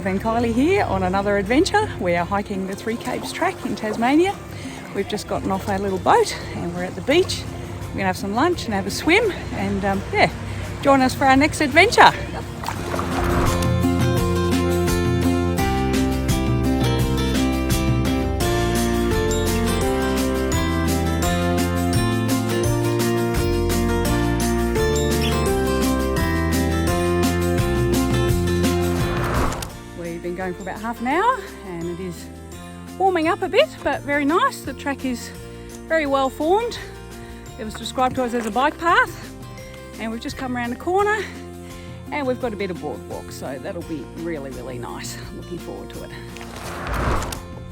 Olive and Kylie here on another adventure. We are hiking the Three Capes track in Tasmania. We've just gotten off our little boat and we're at the beach. We're going to have some lunch and have a swim and join us for our next adventure. Going for about half an hour and it is warming up a bit, but very nice. The track is very well formed. It was described to us as a bike path and we've just come around the corner and we've got a bit of boardwalk, so that'll be really nice. Looking forward to it.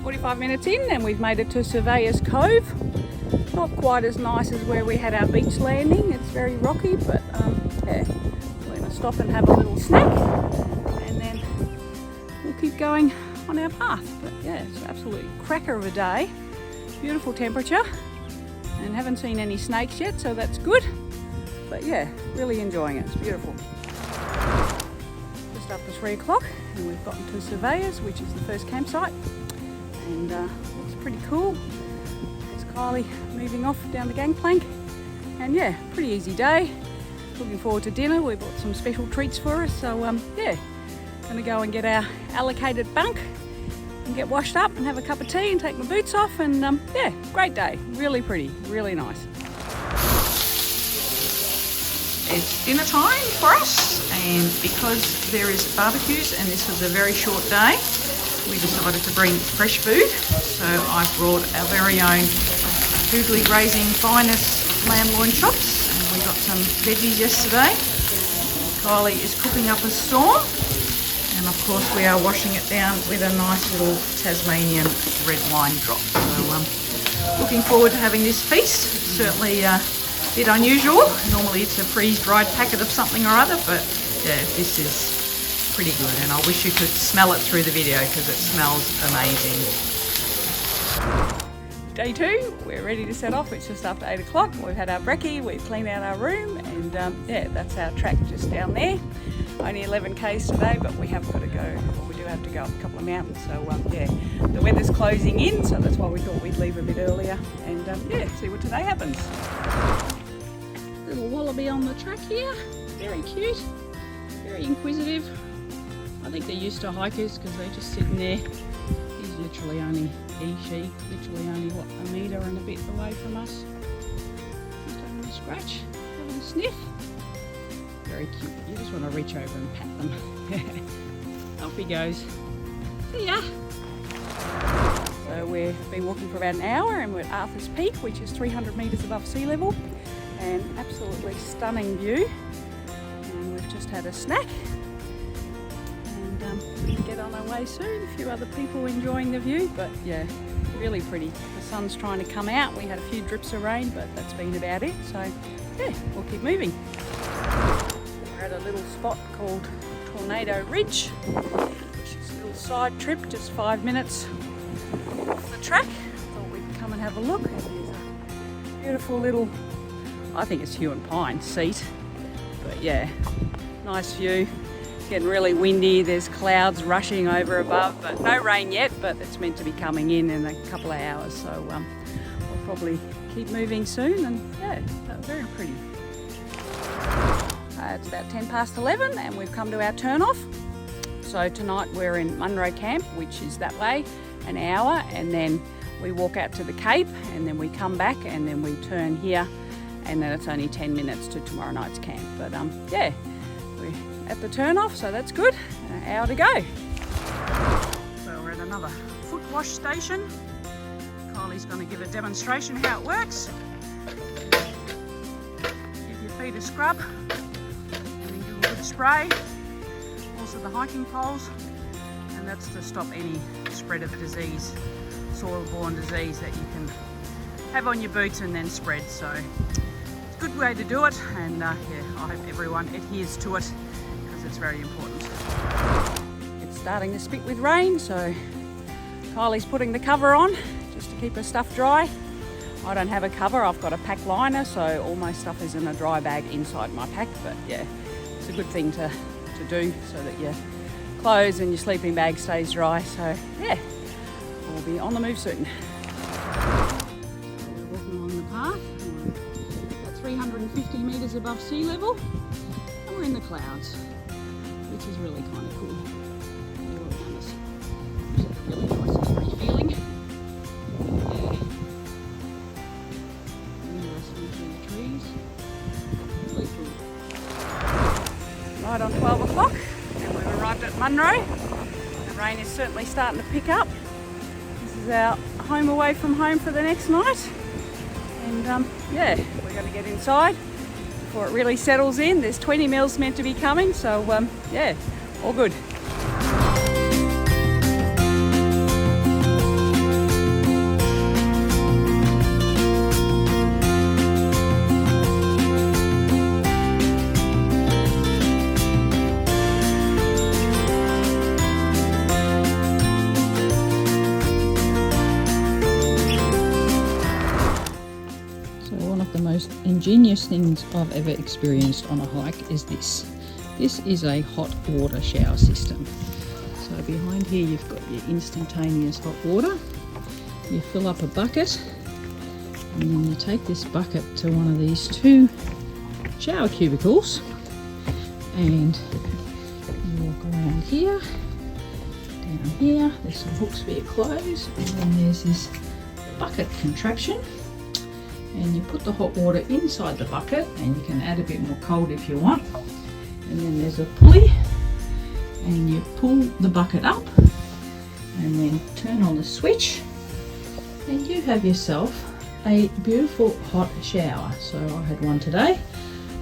45 minutes in and we've made it to Surveyor's Cove. Not quite as nice as where we had our beach landing. It's very rocky, but we're going to stop and have a little snack and then we'll keep going on our path. But yeah, it's an absolute cracker of a day. Beautiful temperature and haven't seen any snakes yet, so that's good. But yeah, really enjoying it. It's beautiful. Just after 3 o'clock and we've gotten to Surveyors, which is the first campsite, and looks pretty cool. There's Kylie moving off down the gangplank, and yeah, pretty easy day. Looking forward to dinner. We bought some special treats for us, so yeah, gonna go and get our allocated bunk and get washed up and have a cup of tea and take my boots off, and yeah, great day. Really pretty, really nice. It's dinner time for us, and because there is barbecues and this was a very short day, we decided to bring fresh food. So I've brought our very own Googly Grazing Finest lamb loin chops, and we got some veggies yesterday. Kylie is cooking up a storm. And of course we are washing it down with a nice little Tasmanian red wine drop. So looking forward to having this feast. It's certainly a bit unusual. Normally it's a freeze-dried packet of something or other, but yeah, this is pretty good. And I wish you could smell it through the video because it smells amazing. Day 2, we're ready to set off. It's just after 8 o'clock. We've had our brekkie, we've cleaned out our room, and yeah, that's our track just down there. Only 11 k's today, but we have got to go, well, we do have to go up a couple of mountains, so yeah, the weather's closing in, so that's why we thought we'd leave a bit earlier and yeah, see what today happens. Little wallaby on the track here, very cute, very inquisitive. I think they're used to hikers because they're just sitting there. He's literally only, she literally only what, a metre and a bit away from us. Just having a scratch, having a sniff. Very cute. You just want to reach over and pat them. Off he goes. See ya. So we've been walking for about an hour and we're at Arthur's Peak, which is 300 metres above sea level. An absolutely stunning view. And we've just had a snack. And we'll get on our way soon. A few other people enjoying the view, but yeah, really pretty. The sun's trying to come out. We had a few drips of rain, but that's been about it. So yeah, we'll keep moving. We're at a little spot called Tornado Ridge, which is a little side trip, just 5 minutes off the track. Thought we'd come and have a look. There's a beautiful little, I think it's Hue and Pine seat, but yeah, nice view. It's getting really windy, there's clouds rushing over above, but no rain yet, but it's meant to be coming in a couple of hours, so we'll probably keep moving soon, and yeah, very pretty. It's about 10 past 11 and we've come to our turn off. So tonight we're in Monroe camp, which is that way, an hour, and then we walk out to the Cape and then we come back and then we turn here, and then it's only 10 minutes to tomorrow night's camp. But yeah, we're at the turn off, so that's good. An hour to go. So we're at another foot wash station. Kylie's going to give a demonstration how it works. Give your feet a scrub. Good spray, also the hiking poles, and that's to stop any spread of disease, soil-borne disease that you can have on your boots and then spread. So it's a good way to do it, and yeah, I hope everyone adheres to it because it's very important. It's starting to spit with rain, so Kylie's putting the cover on just to keep her stuff dry. I don't have a cover, I've got a pack liner, so all my stuff is in a dry bag inside my pack, but yeah, it's a good thing to do so that you clothes and your sleeping bag stays dry. So yeah, we'll be on the move soon. We're walking along the path, about 350 metres above sea level, and we're in the clouds, which is really kind of cool. All around us. It's a really nice and free feeling. Right on 12 o'clock and we've arrived at Monroe. The rain is certainly starting to pick up. This is our home away from home for the next night. And yeah, we're going to get inside before it really settles in. There's 20 mils meant to be coming, so yeah, all good. The most ingenious things I've ever experienced on a hike is this. This is a hot water shower system. So behind here you've got your instantaneous hot water. You fill up a bucket and then you take this bucket to one of these two shower cubicles and you walk around here, down here, there's some hooks for your clothes, and then there's this bucket contraption. And you put the hot water inside the bucket, and you can add a bit more cold if you want. And then there's a pulley, and you pull the bucket up and then turn on the switch, and you have yourself a beautiful hot shower. So I had one today.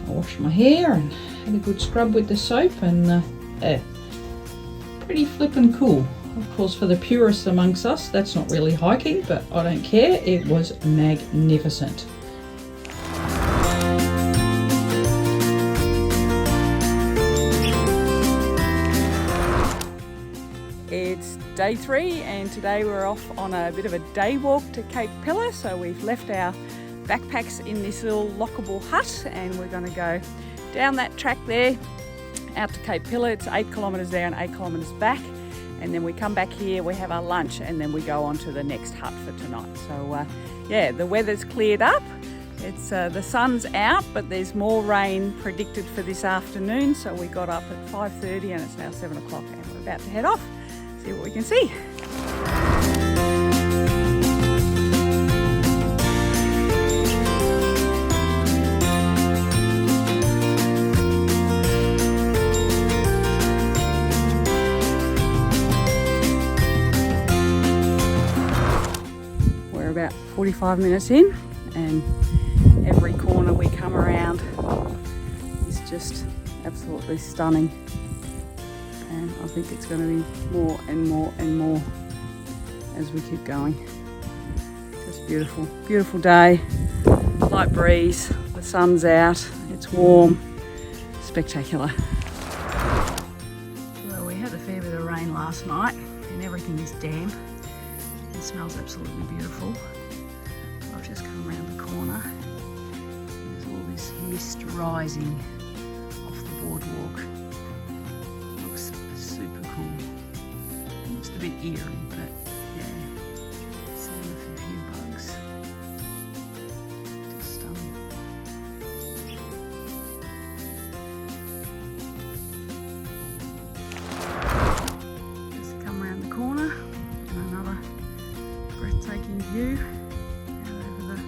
I washed my hair and had a good scrub with the soap, and pretty flippin' cool. Of course, for the purists amongst us, that's not really hiking, but I don't care. It was magnificent. It's day 3 and today we're off on a bit of a day walk to Cape Hauy. So we've left our backpacks in this little lockable hut and we're going to go down that track there out to Cape Hauy. It's 8 kilometres there and 8 kilometres back. And then we come back here, we have our lunch, and then we go on to the next hut for tonight. So yeah, the weather's cleared up. It's the sun's out, but there's more rain predicted for this afternoon. So we got up at 5:30 and it's now 7 o'clock and we're about to head off, see what we can see. About 45 minutes in, and every corner we come around is just absolutely stunning, and I think it's going to be more and more and more as we keep going. Just beautiful, beautiful day, light breeze, the sun's out, it's warm, spectacular. Well, we had a fair bit of rain last night and everything is damp. It smells absolutely beautiful. I've just come around the corner. There's all this mist rising off the boardwalk. Looks super cool. It's a bit eerie, but yeah. Seeing a few bugs. Just stunning. Just come around the corner and another breathtaking view out over the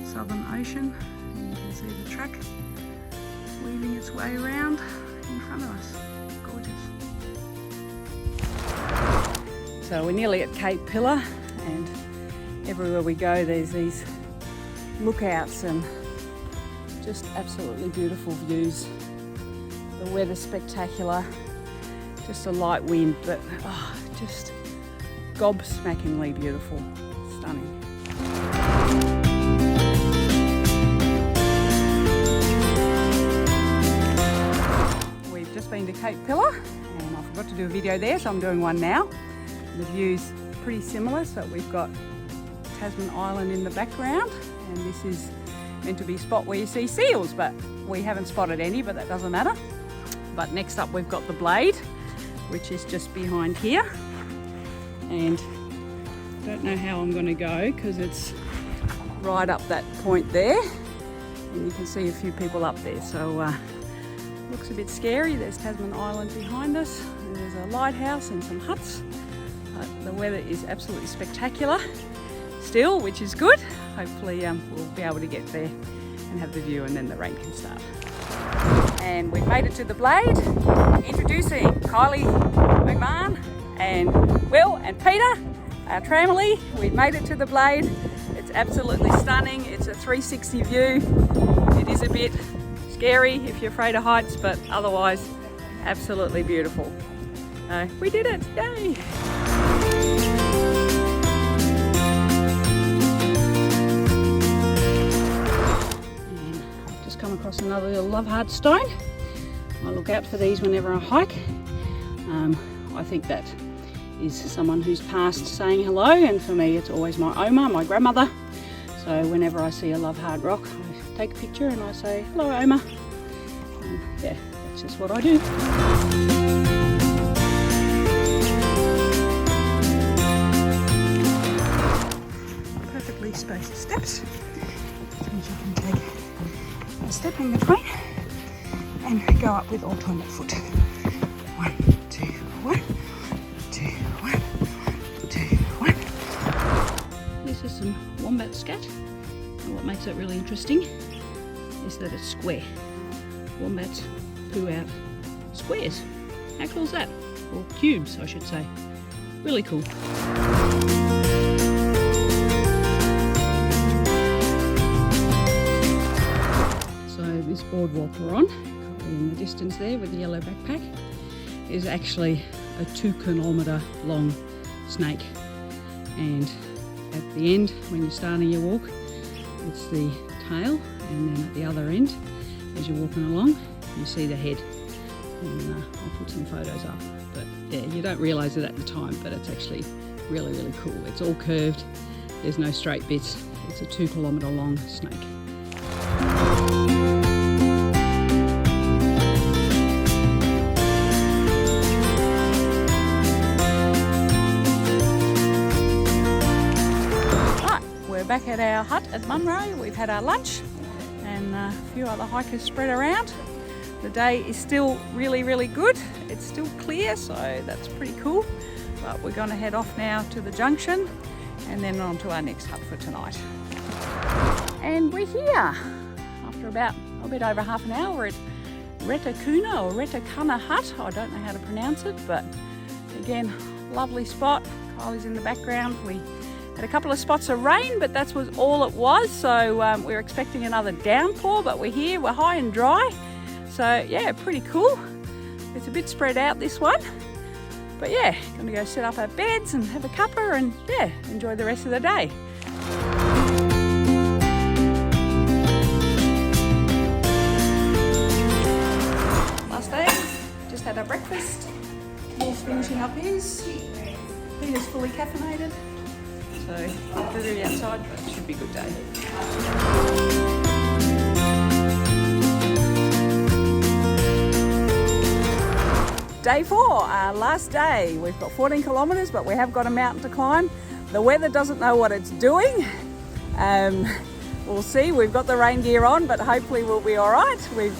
Southern Ocean, and you can see the track weaving its way around in front of us. Gorgeous. So we're nearly at Cape Hauy, and everywhere we go there's these lookouts and just absolutely beautiful views. The weather's spectacular, just a light wind, but just gobsmackingly beautiful, stunning. We've just been to Cape Hauy and I forgot to do a video there, so I'm doing one now. The view's pretty similar, so we've got Tasman Island in the background, and this is meant to be a spot where you see seals, but we haven't spotted any, but that doesn't matter. But next up we've got the Blade, which is just behind here. And I don't know how I'm going to go because it's right up that point there. And you can see a few people up there. So looks a bit scary. There's Tasman Island behind us. And there's a lighthouse and some huts. The weather is absolutely spectacular still, which is good. Hopefully we'll be able to get there and have the view, and then the rain can start. And we've made it to the Blade. Introducing Kylie, McMahon and Will and Peter, our tramily. We've made it to the Blade. It's absolutely stunning. It's a 360 view. It is a bit scary if you're afraid of heights, but otherwise absolutely beautiful. We did it, yay! And I've just come across another little love heart stone. I look out for these whenever I hike. I think that is someone who's passed saying hello, and for me it's always my Oma, my grandmother. So whenever I see a love heart rock, I take a picture and I say, hello Oma. And yeah, that's just what I do. Perfectly spaced steps, which you can take a step in between and go up with alternate foot. 1, 2, 1, 2, 1, 2, 1. This is some wombat scat, and what makes it really interesting is that it's square. Wombats poo out squares. How cool is that? Or cubes, I should say. Really cool. So this boardwalk we're on, in the distance there with the yellow backpack, is actually a 2 kilometre long snake. And at the end, when you're starting your walk, it's the tail, and then at the other end, as you're walking along, you see the head. And I'll put some photos up. But yeah, you don't realise it at the time, but it's actually really, really cool. It's all curved, there's no straight bits. It's a 2 kilometre long snake. Back at our hut at Monroe. We've had our lunch and a few other hikers spread around. The day is still really, really good. It's still clear, so that's pretty cool. But we're going to head off now to the junction and then on to our next hut for tonight. And we're here after about a bit over half an hour. We're at Retakuna or Retakuna Hut. I don't know how to pronounce it, but again, lovely spot. Kylie's in the background. We had a couple of spots of rain, but that was all it was. So we're expecting another downpour, but we're here, we're high and dry. So yeah, pretty cool. It's a bit spread out, this one. But yeah, gonna go set up our beds and have a cuppa and yeah, enjoy the rest of the day. Last day, just had our breakfast. Paul's finishing up his. Peter's fully caffeinated. So, very outside, but it should be a good day. Day 4, our last day. We've got 14 kilometres, but we have got a mountain to climb. The weather doesn't know what it's doing. We'll see. We've got the rain gear on, but hopefully we'll be all right. We're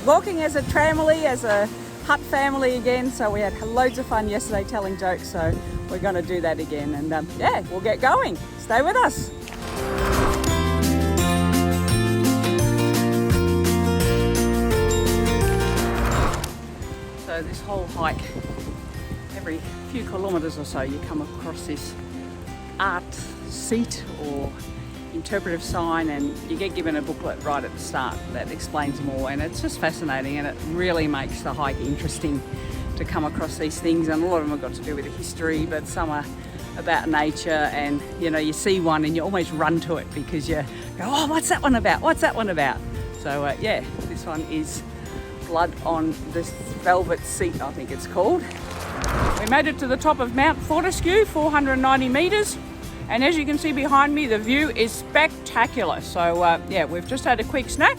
walking as a tramily, as a hut family again, so we had loads of fun yesterday telling jokes, so we're going to do that again, and yeah, we'll get going. Stay with us. So this whole hike, every few kilometres or so, you come across this art seat or interpretive sign, and you get given a booklet right at the start that explains more, and it's just fascinating, and it really makes the hike interesting to come across these things. And a lot of them have got to do with the history, but some are about nature, and you know, you see one and you almost run to it because you go, oh, what's that one about? What's that one about? So yeah, this one is Blood on this Velvet Seat, I think it's called. We made it to the top of Mount Fortescue, 490 metres. And as you can see behind me, the view is spectacular. So yeah, we've just had a quick snack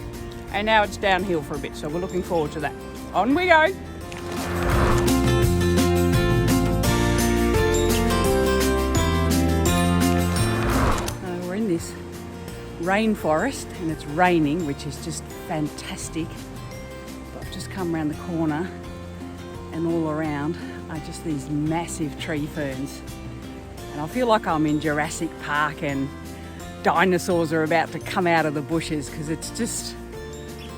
and now it's downhill for a bit. So we're looking forward to that. On we go. rainforest and it's raining, which is just fantastic. But I've just come around the corner and all around are just these massive tree ferns. And I feel like I'm in Jurassic Park and dinosaurs are about to come out of the bushes because it's just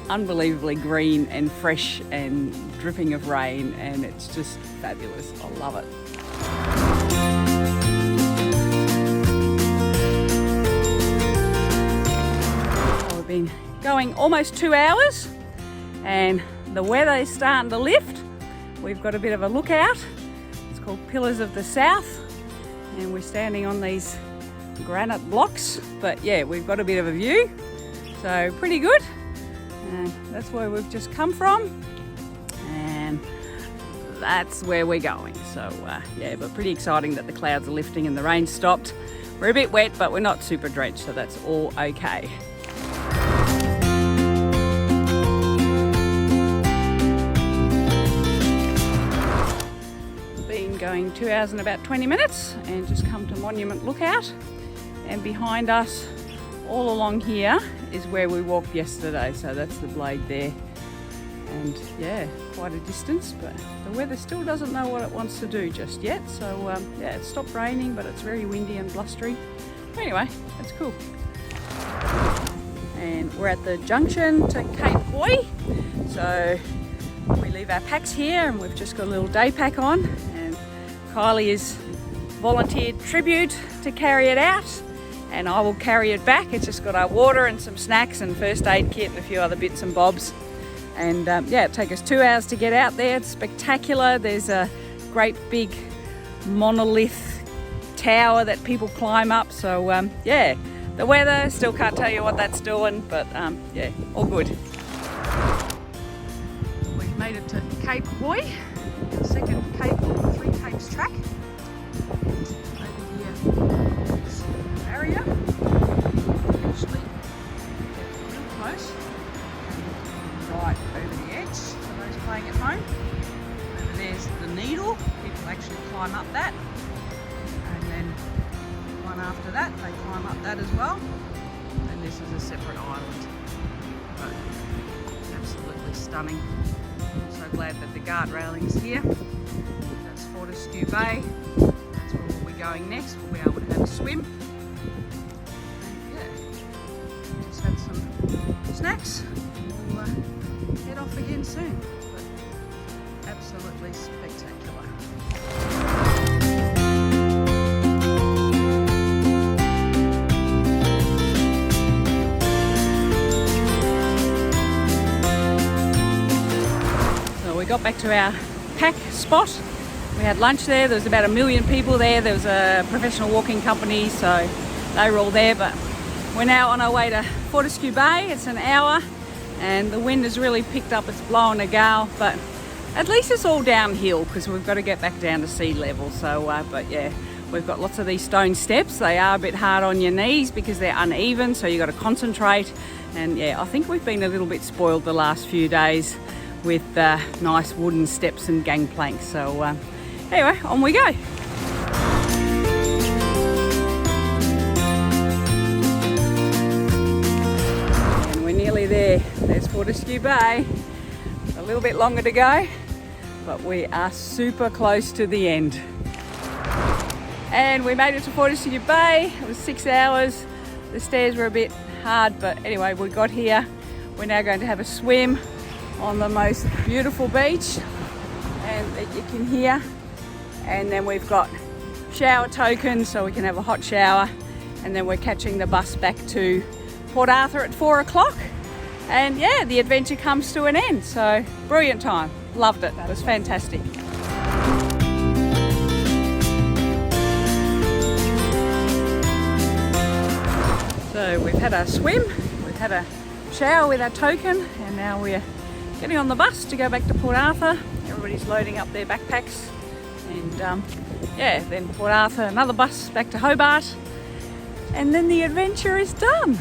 unbelievably green and fresh and dripping of rain, and it's just fabulous. I love it. So we've been going almost 2 hours and the weather is starting to lift. We've got a bit of a lookout. It's called Pillars of the South, and we're standing on these granite blocks, but yeah, we've got a bit of a view, so pretty good. And that's where we've just come from, and that's where we're going. So yeah, but pretty exciting that the clouds are lifting and the rain stopped. We're a bit wet, but we're not super drenched, so that's all okay. Been going 2 hours and about 20 minutes and just come to Monument Lookout, and behind us all along here is where we walked yesterday, so that's the blade there. And yeah, quite a distance, but the weather still doesn't know what it wants to do just yet. So yeah, it stopped raining, but it's very windy and blustery. Anyway, that's cool. And we're at the junction to Cape Hauy. So we leave our packs here and we've just got a little day pack on, and Kylie has volunteered tribute to carry it out, and I will carry it back. It's just got our water and some snacks and first aid kit and a few other bits and bobs. And yeah, it took us 2 hours to get out there. It's spectacular. There's a great big monolith tower that people climb up. So yeah, the weather, still can't tell you what that's doing, but yeah, all good. We've made it to Cape Hauy, our second Cape, 3 Capes track. Over here, this area. Actually, get real close. Right over the edge for those playing at home. Over there's the needle. People actually climb up that. And then one after that, they climb up that as well. And this is a separate island. But absolutely stunning. I'm so glad that the guard railing is here. That's Fortescue Bay. That's where we'll be going next. We'll be able to have a swim. And yeah, just had some snacks. We'll head off again soon. But absolutely spectacular. So we got back to our pack spot. We had lunch there. There was about 1 million people there. There was a professional walking company, so they were all there. But we're now on our way to Fortescue Bay. It's an hour. And the wind has really picked up. It's blowing a gale, but at least it's all downhill because we've got to get back down to sea level. So but yeah, we've got lots of these stone steps. They are a bit hard on your knees because they're uneven, so you got to concentrate. And yeah, I think we've been a little bit spoiled the last few days with nice wooden steps and gangplanks. So anyway, on we go. Nearly there. There's Fortescue Bay. A little bit longer to go, but we are super close to the end. And we made it to Fortescue Bay. It was 6 hours. The stairs were a bit hard, but anyway, we got here. We're now going to have a swim on the most beautiful beach, and that you can hear. And then we've got shower tokens, so we can have a hot shower. And then we're catching the bus back to Port Arthur at 4 o'clock. And yeah, the adventure comes to an end. So brilliant time. Loved it. It was fantastic. So we've had our swim, we've had a shower with our token, and now we're getting on the bus to go back to Port Arthur. Everybody's loading up their backpacks. And yeah, then Port Arthur, another bus back to Hobart. And then the adventure is done.